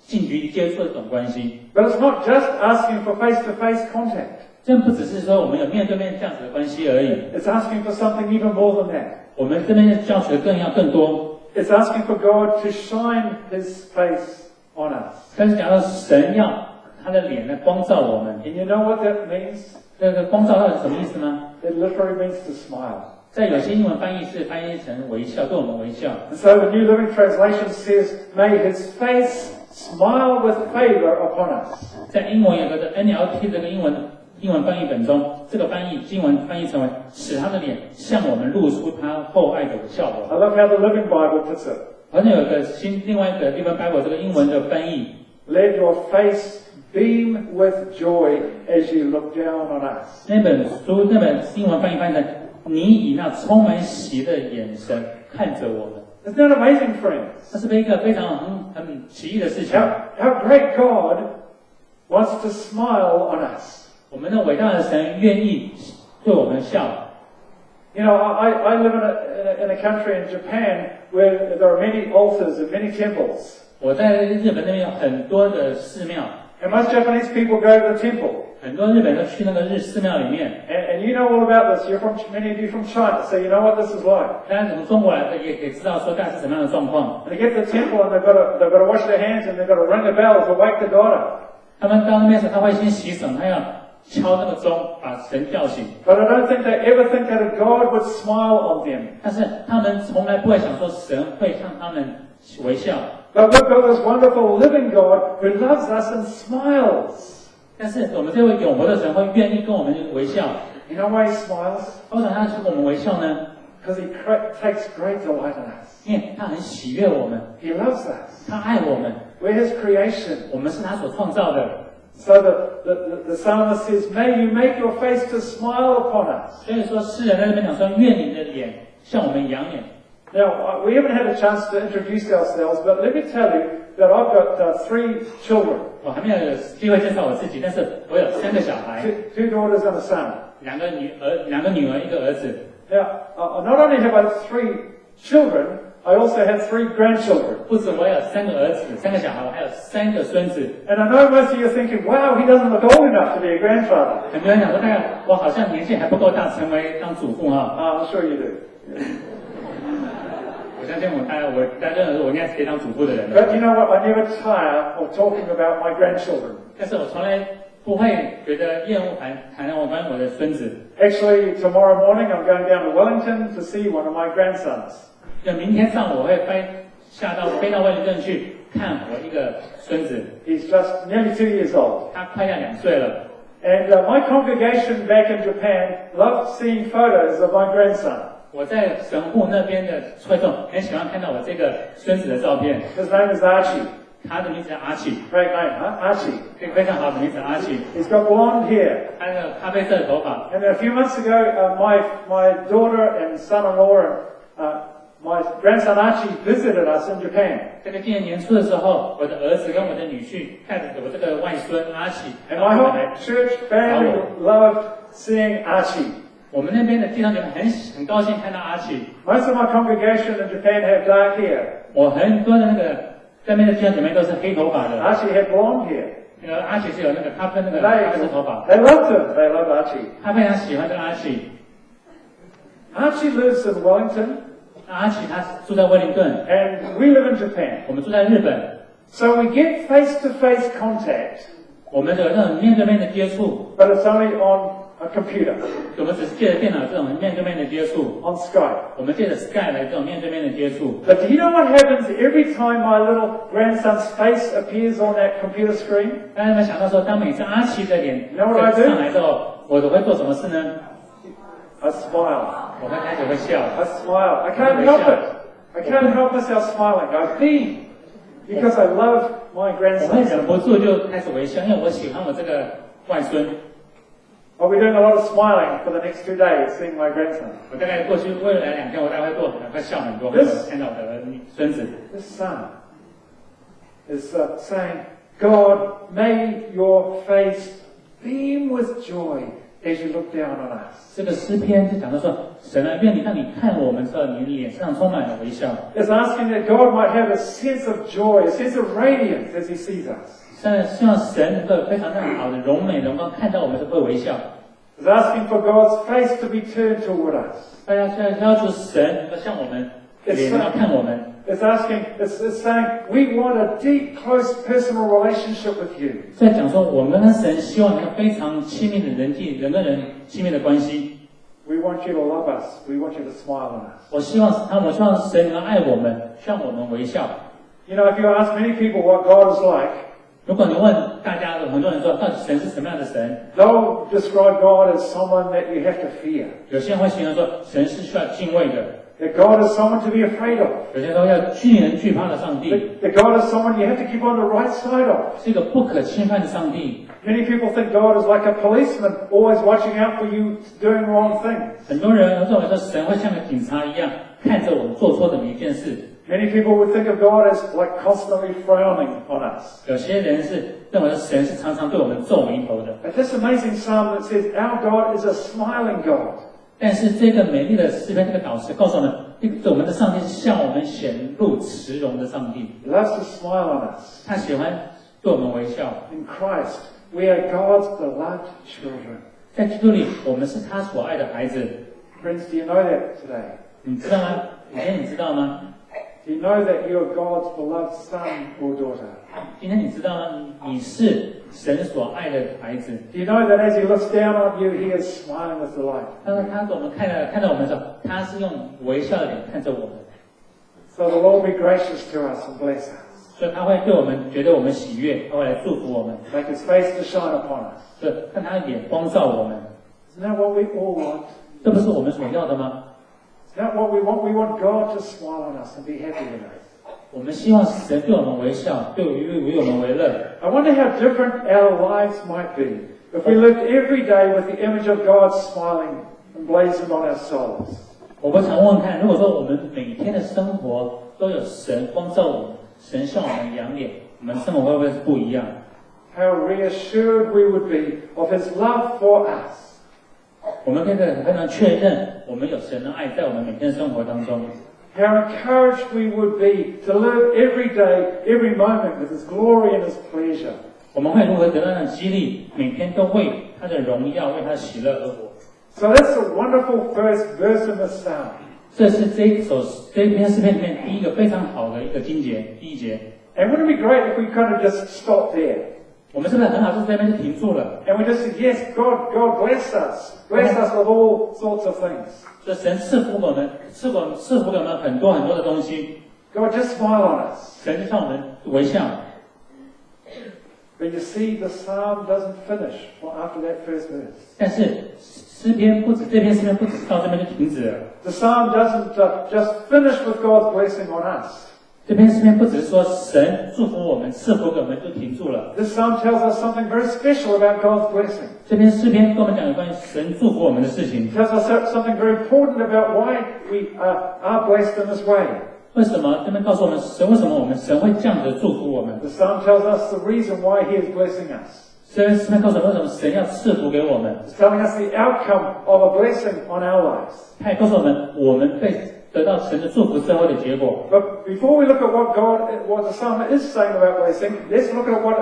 Speaker 2: 近距离接触的这种关系。
Speaker 1: But it's not just asking for face to face contact.
Speaker 2: 这样不只是说我们有面对面这样子的关系而已。
Speaker 1: It's asking for something even more than that.
Speaker 2: 我们这边教学更多。
Speaker 1: It's asking for God to shine His face on us.
Speaker 2: 但是讲到神要他的脸来光照我们，
Speaker 1: And you know what that means?
Speaker 2: 这个光照到底是什么意思吗？
Speaker 1: It literally means to smile.
Speaker 2: 在有些英文翻译成微笑，对我们微笑。
Speaker 1: And so the New Living Translation says, "May His face smile with favor upon us."
Speaker 2: 在英文有个 NLT 这个英文翻译本中，这个经文翻译成为使他的脸向我们露出他厚爱的笑容。
Speaker 1: I love how the Living Bible puts it.
Speaker 2: 好像有个另外一个 Living Bible 这个英文的翻译
Speaker 1: Let your face beam with joy as you look down on us.
Speaker 2: 那本英文翻译成你以那充满喜的眼神看着我们。
Speaker 1: Isn't that amazing, friends?
Speaker 2: 这是一个非常很奇异的事情。
Speaker 1: How great God wants to smile on us.
Speaker 2: 我们的伟大的神愿意对我们笑。
Speaker 1: You know, I live in a country in Japan where there are many altars and many temples.
Speaker 2: 我在日本那边有很多的寺庙。
Speaker 1: And most Japanese people go to the temple.
Speaker 2: 很多日本人都去那个寺庙里面。
Speaker 1: And you know all about this. Many of you from China, so you know what this is like.
Speaker 2: 当然从中国来的也可以知道说大概是什么样的状况。
Speaker 1: And they get to the temple and they've got to wash their hands and they've got to ring a bell to wake the god up.
Speaker 2: 他们到那边时，他会先洗手，他要敲那个钟，把神叫醒。
Speaker 1: But I don't think they ever think that a God would smile on them.
Speaker 2: 但是他们从来不会想说神会向他们微笑。
Speaker 1: But we've got this wonderful living God who loves us and smiles.
Speaker 2: 但是我们这位永活的神会愿意跟我们微笑。
Speaker 1: You know why He smiles?
Speaker 2: 为什么他去跟我们微笑呢？
Speaker 1: Because He takes great delight in us.
Speaker 2: 因为他很喜悦我们，
Speaker 1: He loves us.
Speaker 2: 他爱我们，
Speaker 1: We're His creation.
Speaker 2: 我们是他所创造的。
Speaker 1: So the psalmist says, "May you make your face to smile upon us."
Speaker 2: 所以说，诗人在这边讲说，愿你的脸向我们仰脸。
Speaker 1: Now, we haven't had a chance to introduce ourselves, but let me tell you that I've got 3 children.
Speaker 2: 我还没有机会介绍我自己，但是我有3个小孩，
Speaker 1: 2 daughters and a son.
Speaker 2: 2个女儿，1个儿子。
Speaker 1: Now, not only have I 3 children, I also had 3 grandchildren.
Speaker 2: 不止我有3个儿子，3个小孩，我还有3个孙子。
Speaker 1: And I know most of you are thinking, wow, he doesn't look old enough to be a grandfather.
Speaker 2: 很多人讲说，大概我好像年纪还不够大，当祖父哈。
Speaker 1: I'm sure you do.
Speaker 2: 我相信大家认为我应该是可以当祖父的人。
Speaker 1: But you know what? I never tire of talking about my grandchildren.
Speaker 2: 但是我从来不会觉得厌恶谈我跟我的孙子。
Speaker 1: Actually, tomorrow morning I'm going down to Wellington to see one of my grandsons.
Speaker 2: 就明天上午我会飞到威灵顿去看我一个孙子。
Speaker 1: He's just nearly 2 years old.
Speaker 2: 他快要2岁了。
Speaker 1: And my congregation back in Japan loved seeing photos of my grandson.
Speaker 2: 我在神户那边的会众很喜欢看到我这个孙子的照片。
Speaker 1: His name is Archie.
Speaker 2: 他的名字叫阿奇。
Speaker 1: Great name, huh? Archie.
Speaker 2: 非常好的名字，阿奇。
Speaker 1: He's got blonde hair.
Speaker 2: 他的咖啡色的头发。
Speaker 1: And a few months ago, my daughter and son-in-law and my grandson Archie visited us in Japan.
Speaker 2: 这个今年年初的时候，我的儿子跟我的女婿带着我这个外孙阿奇，
Speaker 1: And my whole church family loved seeing Archie.
Speaker 2: 我们那边的弟兄姐妹很高兴看到阿奇。
Speaker 1: Most of my congregation in Japan have dark hair.
Speaker 2: 我很多的那边的弟兄姐妹都是黑头发的。
Speaker 1: Archie had blonde hair.
Speaker 2: 那个阿奇是有咖啡色头发。
Speaker 1: They loved him. They loved Archie.
Speaker 2: 他非常喜欢这个阿奇。
Speaker 1: Archie lives in Wellington.
Speaker 2: 阿奇他住在威灵顿。
Speaker 1: And we live in Japan.
Speaker 2: 我们住在日本。
Speaker 1: So we get face-to-face contact.
Speaker 2: 我们有那种面对面的接触。
Speaker 1: But it's only on a computer.
Speaker 2: 我们只是借着电脑这种面对面的接触。
Speaker 1: On Skype.
Speaker 2: 我们借着 Skype 来这种面对面的接触。
Speaker 1: But do you know what happens every time my little grandson's face appears on that computer screen?
Speaker 2: 大家有没有想到说，当每次阿奇的脸上来之后，我都会做什么事呢？
Speaker 1: I smile.
Speaker 2: 我会开始会笑。
Speaker 1: I smile. I can't help it. I can't help myself smiling. I beam because I love my
Speaker 2: 我会
Speaker 1: grandson.
Speaker 2: 忍不住就开始微笑，因为我喜欢我这个外孙。
Speaker 1: I'll be doing a lot of smiling for the next 2 days, seeing my grandson.
Speaker 2: 我大概过去未来2天，我大概会笑很多，看到我的孙子。
Speaker 1: This son is saying, God, may your face beam with joy as you look down on us.
Speaker 2: 这个诗篇就讲到说，神啊，愿你让你看我们的时候，你脸上充满了微笑。
Speaker 1: It's asking that God might have a sense of joy, a sense of radiance as He sees us.
Speaker 2: 希望神能够非常好的荣美荣光看到我们是会微笑。
Speaker 1: It's asking for God's face to be turned toward us.
Speaker 2: 大家要求神能够向我们脸要看我们。
Speaker 1: It's saying we want a deep, close, personal relationship with you.
Speaker 2: 在讲说，我们跟神希望一个非常亲密的人跟人亲密的关系。
Speaker 1: We want you to love us. We want you to smile on us.
Speaker 2: 我希望神能爱我们，向我们微笑。
Speaker 1: You know, if you ask many people what God is like,
Speaker 2: 如果你问大家，很多人说，到底神是什么样的神？
Speaker 1: they'll describe God as someone that you have to fear.
Speaker 2: 有些人会形容说，神是需要敬畏的。
Speaker 1: That God is someone to be afraid of.
Speaker 2: 有些人说要惧人惧怕的上帝。
Speaker 1: That God is someone you have to keep on the right side of.
Speaker 2: 是一个不可侵犯的上帝。
Speaker 1: Many people think God is like a policeman, always watching out for you doing wrong things.
Speaker 2: 很多人认为说，神会像个警察一样，看着我们做错的每一件事。
Speaker 1: Many people would think of God as like constantly frowning on us.
Speaker 2: 有些人是认为神是常常对我们皱眉头的。
Speaker 1: But this amazing psalm that says, our God is a smiling God.
Speaker 2: 但是这个美丽的诗篇，这个导师告诉我们，我们的上帝是向我们显露慈容的上帝。
Speaker 1: He loves to smile on us.
Speaker 2: 他喜欢对我们微笑。
Speaker 1: In Christ, we are God's beloved children.
Speaker 2: 在基督里，我们是他所爱的孩子。
Speaker 1: Friends, do you know that today?
Speaker 2: 你知道吗？今天你知道吗？
Speaker 1: Do you know that you are God's beloved son or daughter?
Speaker 2: 今天你知道吗？你是神所爱的孩子。
Speaker 1: Do you know that as He looks down on you, He is smiling with delight?
Speaker 2: 他我们看到我们的时候，他是用微笑的脸看着我们。
Speaker 1: So the Lord be gracious to us and bless us.
Speaker 2: 所以他会对我们觉得我们喜悦，他会来祝福我们。
Speaker 1: Make His face to shine upon us.
Speaker 2: 所以看他的脸光照我们。
Speaker 1: Isn't that what we all want?
Speaker 2: 这不是我们所要的吗？
Speaker 1: Isn't that what we want? We want God to smile on us and be happy with us.
Speaker 2: 我们希望神对我们微笑，为我们为乐。
Speaker 1: I wonder how different our lives might be if we lived every day with the image of God smiling emblazoned on our souls.
Speaker 2: 我们常问看，如果说我们每天的生活都有神光照我们，神向我们扬脸，我们生活会不会是不一样？
Speaker 1: How reassured we would be of His love for us.
Speaker 2: 我们可以非常确认，我们有神的爱在我们每天的生活当中。
Speaker 1: How encouraged we would be to live every day, every moment with His glory and His pleasure.
Speaker 2: 我们会如何得到那激励？每天都为他的荣耀、为他的喜乐而活。
Speaker 1: So that's a wonderful first verse in the Psalm.
Speaker 2: 这是这篇诗篇里面第一个非常好的一个经节，第一节。
Speaker 1: And wouldn't it be great if we kind of just stopped there?
Speaker 2: 我们是不是很好？就是这边就停住了。
Speaker 1: And we just said, yes, God bless us with all sorts of things.
Speaker 2: 就神赐福我们，赐福给我们很多很多的东西。
Speaker 1: God just smile on us.
Speaker 2: 神就向我们微笑。
Speaker 1: But you see, the psalm doesn't finish after that first verse.
Speaker 2: 但是这篇诗篇不止到这边就停止了。
Speaker 1: The psalm doesn't just finish with God's blessing on us.
Speaker 2: 这篇诗篇不只是说神祝福我们、赐福给我们就停住了。
Speaker 1: This psalm tells us something very special about God's blessing.
Speaker 2: 这篇诗篇跟我们讲有关于神祝福我们的事情。
Speaker 1: It tells us something very important about why we are blessed in this way.
Speaker 2: 为什么这边告诉我们神为什么神会这样子祝福我们？
Speaker 1: The psalm tells us the reason why He is blessing us.
Speaker 2: 这篇诗篇告诉我们为什么神要赐福给我们。
Speaker 1: It's telling us the outcome of a blessing on our lives.
Speaker 2: 他也告诉我们被得到神的祝福之后的结果。
Speaker 1: But before we look at what the psalm is saying about blessing, let's look at what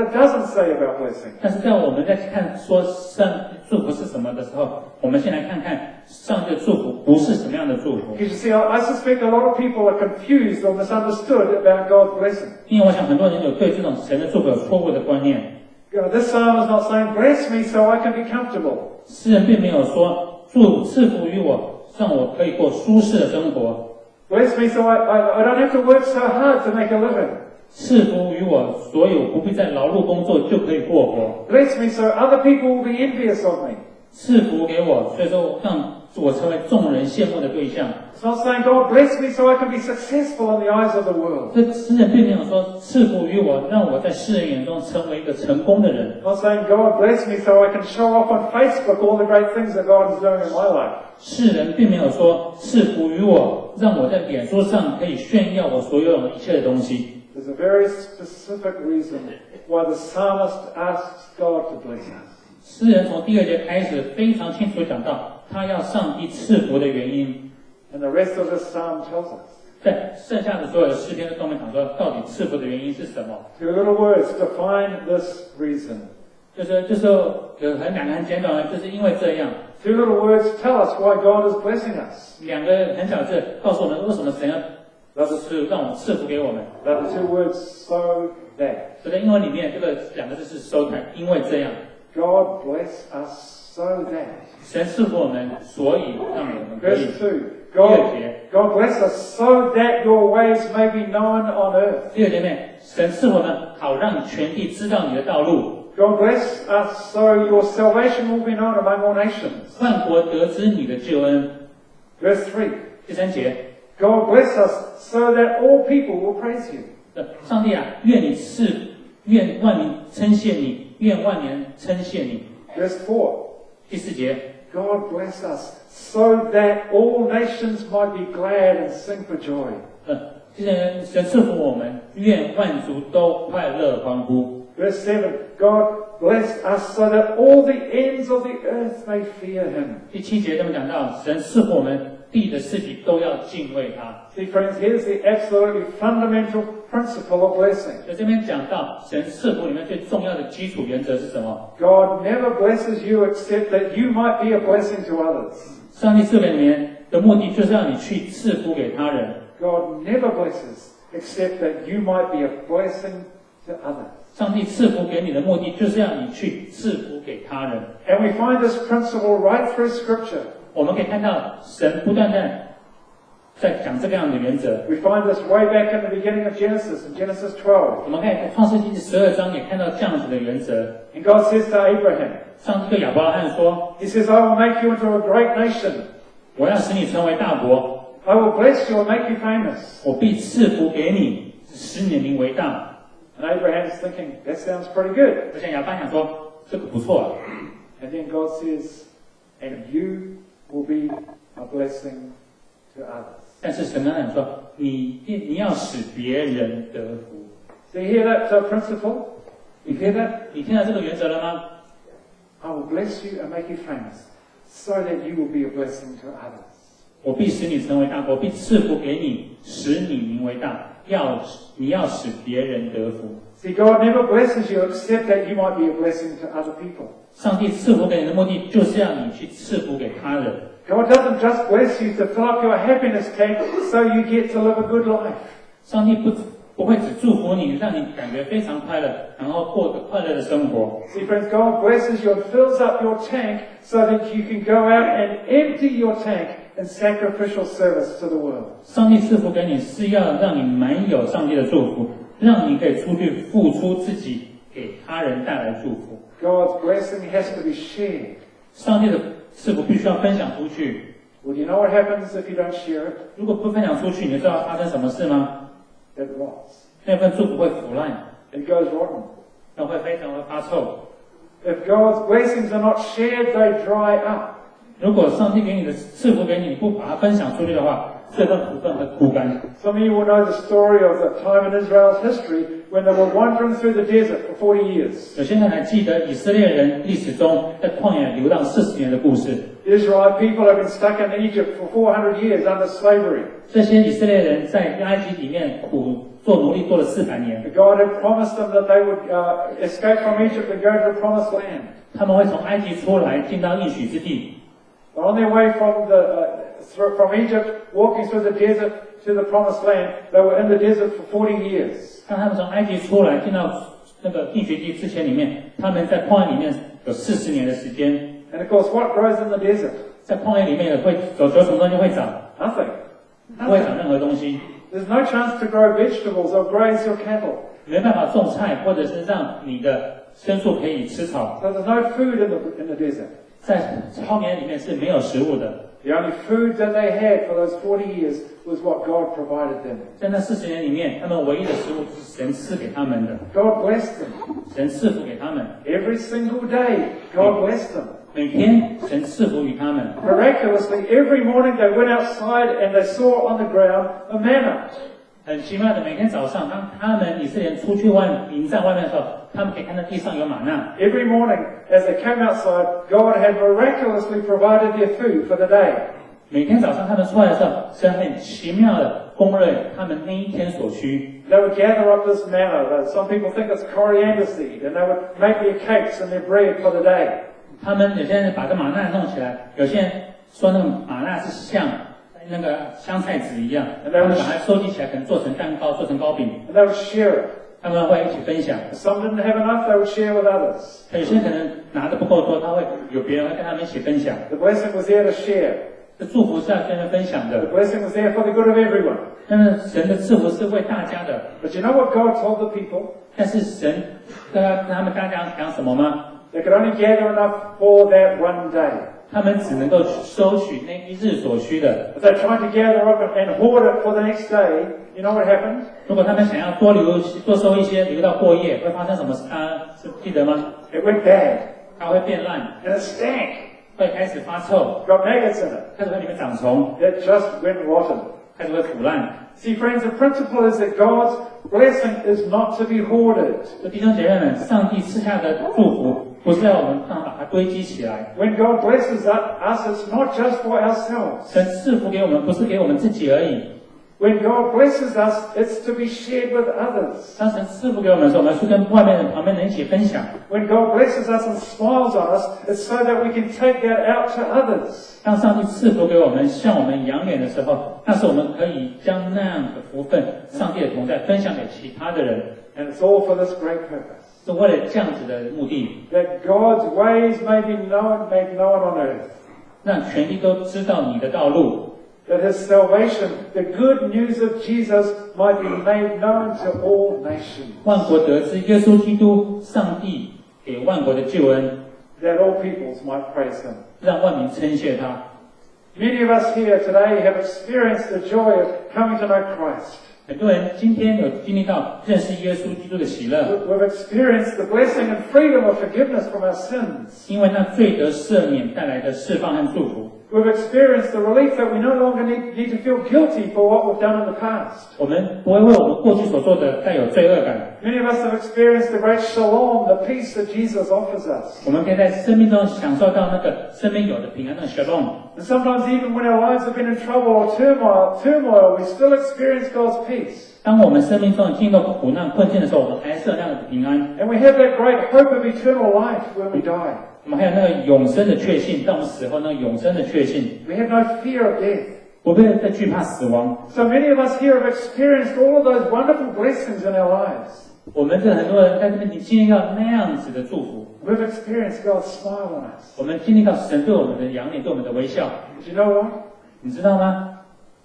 Speaker 1: it doesn't say about blessing.
Speaker 2: 但是在我们在看说上祝福是什么的时候，我们先来看看上帝的祝福不是什么样的祝福。
Speaker 1: Because you see, I suspect a lot of people are confused or misunderstood about God's blessing.
Speaker 2: 因为我想很多人有对这种神的祝福有错误的观念。
Speaker 1: This psalm is not saying, bless me so I can be comfortable.
Speaker 2: 诗人并没有说赐福于我，让我可以过舒适的生活。
Speaker 1: Bless me so I don't have to work so hard to make a living.
Speaker 2: 赐福于我，所有不必再劳碌工作就可以过活。
Speaker 1: Bless me so other people will be envious of me.
Speaker 2: 赐福给我，所以说让我成为众人羡慕的对象。
Speaker 1: It's not saying God bless me so I can be successful in the eyes of the world.
Speaker 2: 这诗人并没有说赐福于我，让我在世人眼中成为一个成功的人。
Speaker 1: It's not saying God bless me so I can show off on Facebook all the great things that God is doing in my life.
Speaker 2: 世人并没有说赐福于我，让我在脸书上可以炫耀我所有的一切的东西。
Speaker 1: There's a very specific reason why the psalmist asks God to bless us.
Speaker 2: 诗人从第二节开始非常清楚讲到他要上帝赐福的原因。
Speaker 1: And the rest of this psalm tells us.
Speaker 2: 在剩下的所有的诗篇都跟我们讲说，到底赐福的原因是什么？
Speaker 1: Two little words define this reason.
Speaker 2: 就是有两个很简短的，就是因为这样。
Speaker 1: Two little words tell us why God is blessing us.
Speaker 2: 两个很小字告诉我们为什么神要让我赐福给我们。
Speaker 1: The two words so that.
Speaker 2: 所以在英文里面，这个两个字是 so that， 因为这样。
Speaker 1: God bless us so that.
Speaker 2: 神赐福我们，所以让我们可以。
Speaker 1: Verse 2. God bless us so that your ways may be known on earth.
Speaker 2: 第二节面，神赐我们，好让全地知道你的道路。
Speaker 1: God bless us so your salvation will be known among all nations.
Speaker 2: 万国得知你的救恩。
Speaker 1: Verse 3.
Speaker 2: 第三节，
Speaker 1: God bless us so that all people will praise you.
Speaker 2: 上帝啊，愿万民称谢你，愿万年称谢你。
Speaker 1: Verse 4.
Speaker 2: 第四节，
Speaker 1: God bless us so that all nations might be glad and sing for joy.
Speaker 2: 神赐福我们，愿万族都快乐欢呼。
Speaker 1: Verse 7. God bless us so that all the ends of the earth may fear Him.
Speaker 2: 第七节这么讲到，神赐福我们，地的四极都要敬畏他。
Speaker 1: See, friends, here's the absolutely fundamental principle of blessing.
Speaker 2: 在这边讲到神赐福里面最重要的基础原则是什么？
Speaker 1: God never blesses you except that you might be a blessing to others.
Speaker 2: 上帝赐给你们的目的就是让你去赐福给他人。
Speaker 1: God never blesses except that you might be a blessing to others.
Speaker 2: 上帝赐福给你的目的就是让你去赐福给他人。
Speaker 1: And we find this principle right through Scripture.
Speaker 2: 我们可以看到神不断在讲这个样的原则。
Speaker 1: We find this way back in the beginning of Genesis, in Genesis 12.
Speaker 2: 我们看创世纪12章也看到这样子的原则。
Speaker 1: And God says to Abraham,
Speaker 2: 上帝对亚伯拉罕说
Speaker 1: He says, I will make you into a great nation.
Speaker 2: 我要使你成为大国，
Speaker 1: I will bless you and make you famous.
Speaker 2: 我必赐福给你，使你的名为大。
Speaker 1: And Abraham's thinking, that sounds pretty good.
Speaker 2: 我想亚伯拉罕说这个不错啊。
Speaker 1: And then God says, and you will be a blessing to others.
Speaker 2: 但是神跟他说，你要使别人得福。
Speaker 1: So you hear that principle? You hear that?
Speaker 2: 你听到这个原则了吗？
Speaker 1: I will bless you and make you famous, so that you will be a blessing to others.
Speaker 2: 我必使你成为大国，必赐福给你，使你名为大。你要使别人得福。
Speaker 1: See, God never blesses you except that you might be a blessing to other people.
Speaker 2: 上帝赐福给你的目的，就是要你去赐福给他人。
Speaker 1: God doesn't just bless you to fill up your happiness tank so you get to live a good life.
Speaker 2: 上帝不会只祝福你，让你感觉非常快乐，然后过个快乐的生活。
Speaker 1: See, friends, God blesses you and fills up your tank so that you can go out and empty your tank in sacrificial service to the world.
Speaker 2: 上帝赐福给你，是要让你满有上帝的祝福，让你可以出去付出自己，给他人带来祝福。
Speaker 1: God's blessing has to be shared.
Speaker 2: 上帝的赐福必须要分享出去。
Speaker 1: Well, you know what happens if you don't share it?
Speaker 2: 如果不分享出去，你知道发生什么事吗？
Speaker 1: It rots.
Speaker 2: 那份祝福会腐烂，
Speaker 1: It goes rotten.
Speaker 2: 那会非常会发臭。
Speaker 1: If God's blessings are not shared, they dry up.
Speaker 2: 如果上帝给你的赐福给你，你不把它分享出去的话，这份福分会枯干。
Speaker 1: Some of you will know the story of the time in Israel's history when they were wandering through the desert for 40 years.
Speaker 2: 有些人还记得以色列人历史中在旷野流浪40年的故事。
Speaker 1: The Israelite people have been stuck in Egypt for 400 years under slavery.
Speaker 2: 这些以色列人在埃及里面做奴隶做了400年。
Speaker 1: God had promised them that they would escape from Egypt and go to the promised land.
Speaker 2: 他们会从埃及出来，进到应许之地。
Speaker 1: But on their way from Egypt, walking through the desert to the promised land, they were in the desert for 40 years.
Speaker 2: 当他们从埃及出来，进到那个应许地之前里面，他们在旷野里面有40年的时间。
Speaker 1: And of course, what grows in the desert?
Speaker 2: 在旷野里面会有什么东西会长？
Speaker 1: Nothing.
Speaker 2: 不会长任何东西。
Speaker 1: There's no chance to grow vegetables or graze your cattle.
Speaker 2: 没办法种菜，或者是让你的牲畜可以吃草。
Speaker 1: So there's no food in the desert.
Speaker 2: 在荒野里面是没有食物的。
Speaker 1: The only food that they had for those 40 years was what God provided them.
Speaker 2: 在那40年里面，他们唯一的食物是神赐给他们的。
Speaker 1: God blessed them.
Speaker 2: 神赐福给他们。
Speaker 1: Every single day, God blessed them.
Speaker 2: 每天神赐福于他们。
Speaker 1: Miraculously, every morning they went outside and they saw on the ground a manna.
Speaker 2: 很奇妙的，每天早上，当他们以色列人出去营站外面的时候，他们可以看到地上有玛纳。
Speaker 1: Every morning, as they came outside, God had miraculously provided their food for the day.
Speaker 2: 每天早上他们出来的时候，神很奇妙的供应他们那一天所需。
Speaker 1: They would gather up this manna. Some people think it's coriander seed, and they would make their cakes and their bread for the day.
Speaker 2: 他们有些人把这玛纳弄起来，有些人说那个玛纳是像那个香菜籽一样，他们把它收集起来，可能做成蛋糕，做成糕饼。
Speaker 1: And they would share it.
Speaker 2: 他们会一起分享。
Speaker 1: Some didn't have enough; they would share with others.
Speaker 2: 有些人可能拿的不够多，有别人会跟他们一起分享。
Speaker 1: The blessing was there to share.
Speaker 2: 这祝福是要跟人分享的。
Speaker 1: The blessing was there for the good of everyone.
Speaker 2: 但是神的赐福是为大家的。
Speaker 1: But you know what God told the people?
Speaker 2: 但是神跟他们大家讲什么吗？
Speaker 1: They could only gather enough for that one day.
Speaker 2: 他们只能够收取那一日所需的。
Speaker 1: If they tried to gather up and hoard it for the next day, you know what happened?
Speaker 2: 如果他们想要多收一些留到过夜，会发生什么事？是记得吗？
Speaker 1: It went bad.
Speaker 2: 它会变烂
Speaker 1: And it stank.
Speaker 2: 会开始发臭
Speaker 1: Got maggots in it.
Speaker 2: 开始会里面长虫
Speaker 1: It just went rotten.
Speaker 2: 开始会腐烂。
Speaker 1: See, friends, the principle is that God's blessing is not to be hoarded.
Speaker 2: 弟兄姐妹们，上帝赐下的祝福不是要我们把它堆积起来。
Speaker 1: When God blesses us, it's not just for ourselves.
Speaker 2: 神赐福给我们，不是给我们自己而已。
Speaker 1: When God blesses us, it's to be shared with others.
Speaker 2: 当神赐福给我们的时候，我们要去跟外面人、旁边人一起分享。
Speaker 1: When God blesses us and smiles on us, it's so that we can take that out to others.
Speaker 2: 当上帝赐福给我们，向我们扬脸的时候，那是我们可以将那样的福分、上帝的同在分享给其他的人。
Speaker 1: And it's all for this great purpose.
Speaker 2: 是为了这样子的目的，
Speaker 1: That God's ways may be made known on earth.
Speaker 2: 让全地都知道你的道路。
Speaker 1: That His salvation, the good news of Jesus, might be made known to all nations.
Speaker 2: 万国得知耶稣基督，上帝给万国的救恩，
Speaker 1: That all peoples might praise Him.
Speaker 2: 让万民称谢他。
Speaker 1: Many of us here today have experienced the joy of coming to know Christ.
Speaker 2: 很多人今天有经历到认识耶稣基督的喜乐，
Speaker 1: We've experienced the blessing and freedom of forgiveness from our sins.
Speaker 2: 因为那罪得赦免带来的释放和祝福。
Speaker 1: We've experienced the relief that we no longer need to feel guilty for what we've done in the past.
Speaker 2: 我们不会为我们过去所做的带有罪恶感。
Speaker 1: Many of us have experienced the great shalom, the peace that Jesus offers us.
Speaker 2: 我们可以在生命中享受到那个生命有的平安的 shalom。
Speaker 1: And sometimes even when our lives have been in trouble or turmoil, we still experience God's peace.
Speaker 2: 当我们生命中经过苦难困境的时候，我们还是有那样的平安。
Speaker 1: And we have that great hope of eternal life when we die.
Speaker 2: 我们还有那个永生的确信，当我们死后那个永生的确信，
Speaker 1: We have no fear of death.
Speaker 2: 不会再惧怕死亡。
Speaker 1: So many of us here have experienced all of those wonderful blessings in our lives.
Speaker 2: 我们这很多人在这边经历到那样子的祝福，
Speaker 1: We've experienced God's smile on us.
Speaker 2: 我们经历到神对我们的仰脸，对我们的微笑。
Speaker 1: But you know what?
Speaker 2: 你知道吗？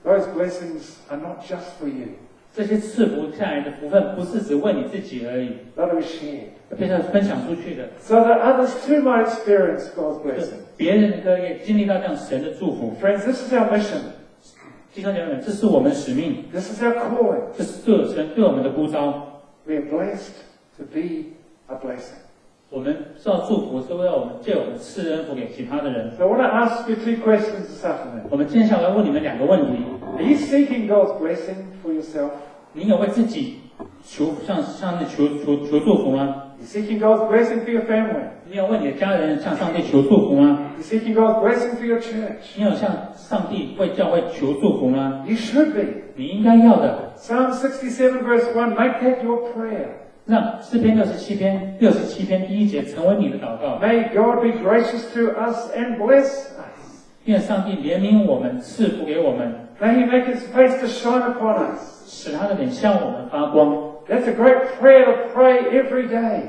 Speaker 1: Those blessings are not just for you.
Speaker 2: 这些赐福下来的福分，不是只为你自己而已，
Speaker 1: They'll be shared.
Speaker 2: 被分享出去的，
Speaker 1: So that others too might experience God's blessing.
Speaker 2: 别人可以经历到这样神的祝福。
Speaker 1: Friends, this is our mission.
Speaker 2: 弟兄姐妹们，这是我们使命，
Speaker 1: This is our calling.
Speaker 2: 这是神对我们的呼召。
Speaker 1: We are blessed to be a blessing.
Speaker 2: 我们受到祝福，是为了我们借我们赐恩福给其他的人。
Speaker 1: So I want to ask you two questions this afternoon.
Speaker 2: 我们今天想来问你们两个问题：
Speaker 1: Are you seeking God's blessing for yourself?
Speaker 2: 你有为自己向上帝求祝福吗？
Speaker 1: Are you seeking God's blessing for your family?
Speaker 2: 你有为你的家人向上帝求祝福吗？
Speaker 1: Are you seeking God's blessing for your church?
Speaker 2: 你有向上帝为教会求祝福吗？
Speaker 1: You should be.
Speaker 2: 你应该要的。
Speaker 1: Psalm 67 verse 1, make that your prayer.
Speaker 2: 让诗篇67篇1节成为你的祷告。
Speaker 1: May God be gracious to us and bless us.
Speaker 2: 愿上帝怜悯我们，赐福给我们，
Speaker 1: May He make His face to shine upon us.
Speaker 2: 使他的脸向我们发光。
Speaker 1: That's a great prayer to pray every day.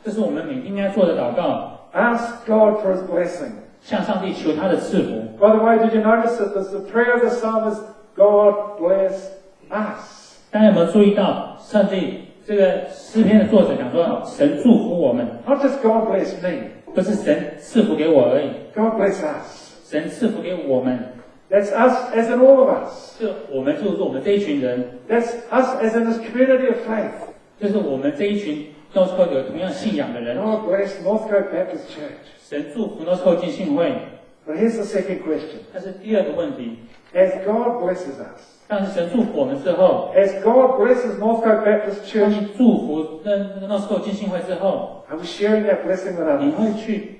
Speaker 2: 这是我们每天应该做的祷告，
Speaker 1: Ask God for His blessing.
Speaker 2: 向上帝求他的赐福。
Speaker 1: By the way, did you notice that the prayer of the psalmist, God bless us?
Speaker 2: 大家有没有注意到，上帝这个诗篇的作者讲说，神祝福我们，
Speaker 1: Not just God bless me.
Speaker 2: 不是神赐福给我而已，
Speaker 1: God bless us.
Speaker 2: 神赐福给我们，
Speaker 1: That's us as in all of us.
Speaker 2: 是我们就是我们这一群人，
Speaker 1: That's us as in this community of faith.
Speaker 2: 就是我们这一群Northcote有同样信仰的人。
Speaker 1: God bless Northcote Baptist Church.
Speaker 2: 神祝福Northcote浸信会。
Speaker 1: But here's the second question.
Speaker 2: 但是第二个问题，
Speaker 1: As God blesses us,
Speaker 2: 当神祝福我们之后，
Speaker 1: as God blesses Northcote Baptist
Speaker 2: 当
Speaker 1: Church,
Speaker 2: 你祝福那个Northcote浸信会之后，
Speaker 1: are we sharing that blessing with
Speaker 2: 你
Speaker 1: others?
Speaker 2: 会去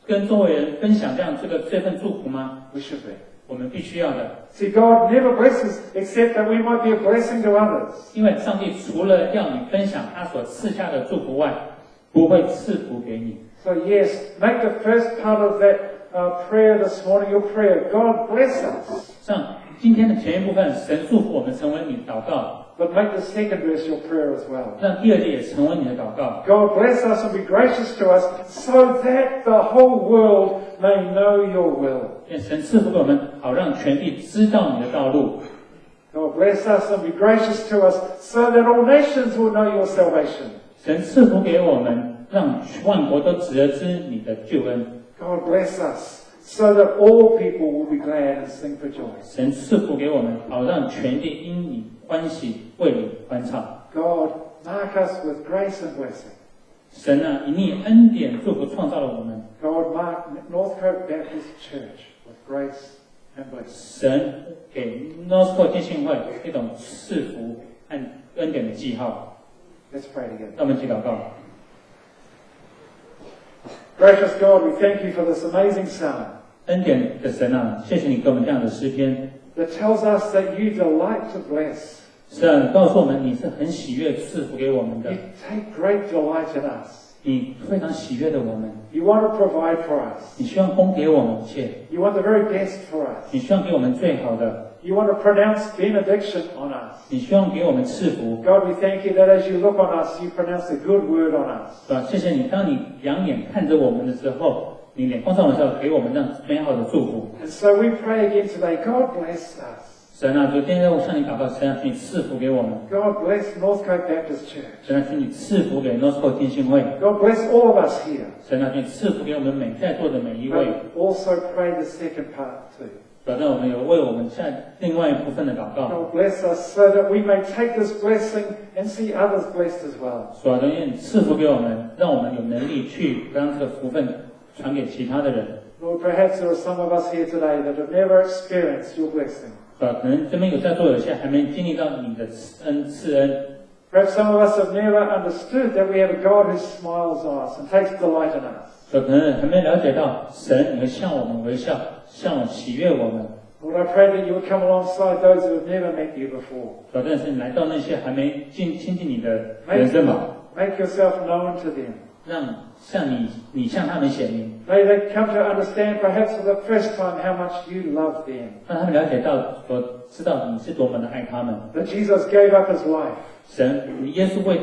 Speaker 2: 跟周围人分享这份祝福吗？
Speaker 1: We should be.
Speaker 2: 我们必须要的，
Speaker 1: See, God never blesses except that we might be a blessing to others.
Speaker 2: 因为上帝除了要你分享他所赐下的祝福外，不会赐福给你。
Speaker 1: So yes, make the first part of that prayer this morning your prayer. God bless us.
Speaker 2: 像今天的前一部分，神祝福我们成为你的祷告，
Speaker 1: But make the second verse your prayer as well.
Speaker 2: 让第二节也成为你的祷告。
Speaker 1: God bless us and be gracious to us so that the whole world may know your will.
Speaker 2: 愿神赐福给我们，好让全地知道你的道路。
Speaker 1: God bless us and be gracious to us so that all nations will know your salvation.
Speaker 2: 神赐福给我们，让万国都得知你的救恩。
Speaker 1: God bless us so that all people will be glad and sing for joy.
Speaker 2: 神赐福给我们，好让全地因你欢喜，为你欢唱。
Speaker 1: God, mark us with grace and blessing.
Speaker 2: 神啊，以你恩典祝福创造了我们。
Speaker 1: God, mark Northcote Baptist Church with grace and blessing.
Speaker 2: 神给 Northcote浸信会一种赐福和恩典的记号。
Speaker 1: Let's pray together.
Speaker 2: 让我们一起祷告。
Speaker 1: Gracious God, we thank you for this amazing psalm
Speaker 2: 恩典的神啊，谢谢你给我们这样的诗篇。
Speaker 1: that tells us that you delight to bless.
Speaker 2: 是啊，你告诉我们你是很喜悦赐福给我们的
Speaker 1: You，take great delight in us.
Speaker 2: 你非常喜悦的我们，
Speaker 1: You want to provide for us.
Speaker 2: 你希望供给我们一切，
Speaker 1: You want the very best for us.
Speaker 2: 你希望给我们最好的，
Speaker 1: You want to pronounce benediction on us.
Speaker 2: 你希望给我们赐福，
Speaker 1: God, we thank you that as you look on us, you pronounce a good word on us.
Speaker 2: 是吧？谢谢你，当你仰眼看着我们的时候，你脸光照的时候，给我们这样美好的祝福。
Speaker 1: And so we pray again today, God bless us.
Speaker 2: 神啊，昨天我向你祷告，神啊，请你赐福给我们，
Speaker 1: God bless Northcote Baptist Church.
Speaker 2: 神啊，请你赐福给 Northcote浸信会，
Speaker 1: God bless all of us here.
Speaker 2: 神啊，请你赐福给我们在座的每一位。
Speaker 1: But also pray the second part too.
Speaker 2: 表示我们有为我们下另外一部分的祷告，
Speaker 1: God bless us so that we may take this blessing and see others blessed as well.
Speaker 2: 主啊，愿你赐福给我们，让我们有能力去将这个福分传给其他的人。
Speaker 1: Lord, perhaps there are some of us here today that have never experienced your blessing.
Speaker 2: 可能这边有在座有些还没经历到你的赐恩。
Speaker 1: Perhaps some of us have never understood that we have a God who smiles on us and takes delight in us.
Speaker 2: 可能还没了解到神你会向我们微笑，向喜悦我们。
Speaker 1: Lord, I pray that you would come alongside those who have never met you before.
Speaker 2: 但是你来到那些还没亲近你的人身旁，
Speaker 1: Make yourself known to them.
Speaker 2: 让你向他们显明，
Speaker 1: May they come to understand, perhaps for the first time, how much you love them.
Speaker 2: 让他们了解到，知道你是多么的爱他们。
Speaker 1: That Jesus gave up his life.
Speaker 2: 神，耶稣为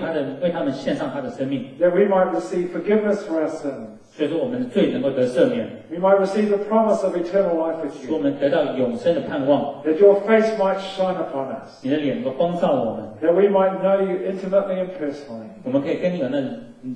Speaker 2: 他们献上他的生命，
Speaker 1: That we might receive forgiveness for our sins.
Speaker 2: 所以说我们的罪能够得赦免，
Speaker 1: We might receive the promise of eternal life with
Speaker 2: 使我
Speaker 1: you.
Speaker 2: 们得到永生的盼望。
Speaker 1: That your face might shine upon us.
Speaker 2: 你的脸能够光照我们，
Speaker 1: That we might know you intimately and personally.
Speaker 2: 我们可以跟你有那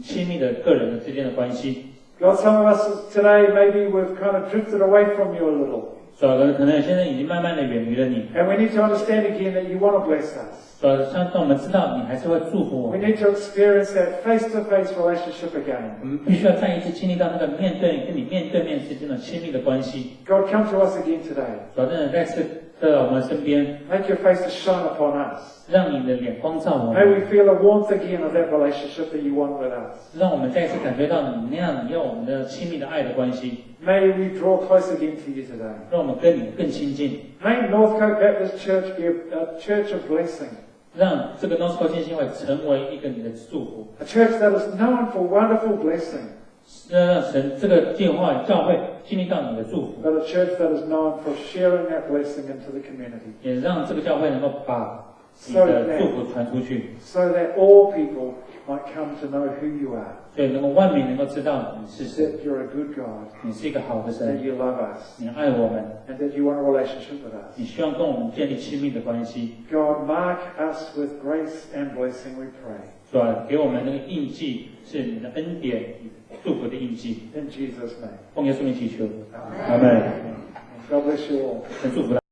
Speaker 2: 亲密的个人之间的关系。
Speaker 1: God, some of us today, maybe we've kind of drifted away from you a little.
Speaker 2: 所以可能现在已经慢慢的远离了你。
Speaker 1: And we need to understand again that you want to bless us.
Speaker 2: 所以让我们知道你还是会祝福我
Speaker 1: We
Speaker 2: 们。
Speaker 1: need to experience that face-to-face relationship again.
Speaker 2: 我们必须要再一次经历到那个跟你面对面之间的亲密的关系。
Speaker 1: God, come to us again today.
Speaker 2: 所以真的再次到我们身边，
Speaker 1: Make your face to shine upon us.
Speaker 2: 让你的脸光照我
Speaker 1: May
Speaker 2: 们，
Speaker 1: we feel the warmth again of that relationship that you want with us.
Speaker 2: 让我们再次感觉到你那样你要我们的亲密的爱的关系，
Speaker 1: May we draw close again to you today.
Speaker 2: 让我们跟你更亲近，
Speaker 1: May Northcote Baptist Church be a church of blessing.
Speaker 2: 让这个 Northcote浸信会成为一个你的祝福，
Speaker 1: A church that is known for wonderful blessing.
Speaker 2: 让神这个教会经历到你的祝福，
Speaker 1: But a church that is known for sharing that blessing into the community.
Speaker 2: 也让这个教会能够把你的祝福传出去，
Speaker 1: So that all people might come to know who you are.
Speaker 2: 所以能够万民能够知道你是谁，
Speaker 1: That you're a good God.
Speaker 2: 你是一个好的
Speaker 1: That
Speaker 2: 神，
Speaker 1: you love us.
Speaker 2: 你爱我们，
Speaker 1: And that you want a relationship with us.
Speaker 2: 你希望跟我们建立亲密的关系，
Speaker 1: God, mark us with grace and blessing, we pray.
Speaker 2: 是吧？给我们那个印记是你的恩典、祝福的印记。
Speaker 1: In Jesus' name.
Speaker 2: 奉耶稣名祈求，阿门。
Speaker 1: God bless you all.
Speaker 2: 神祝福。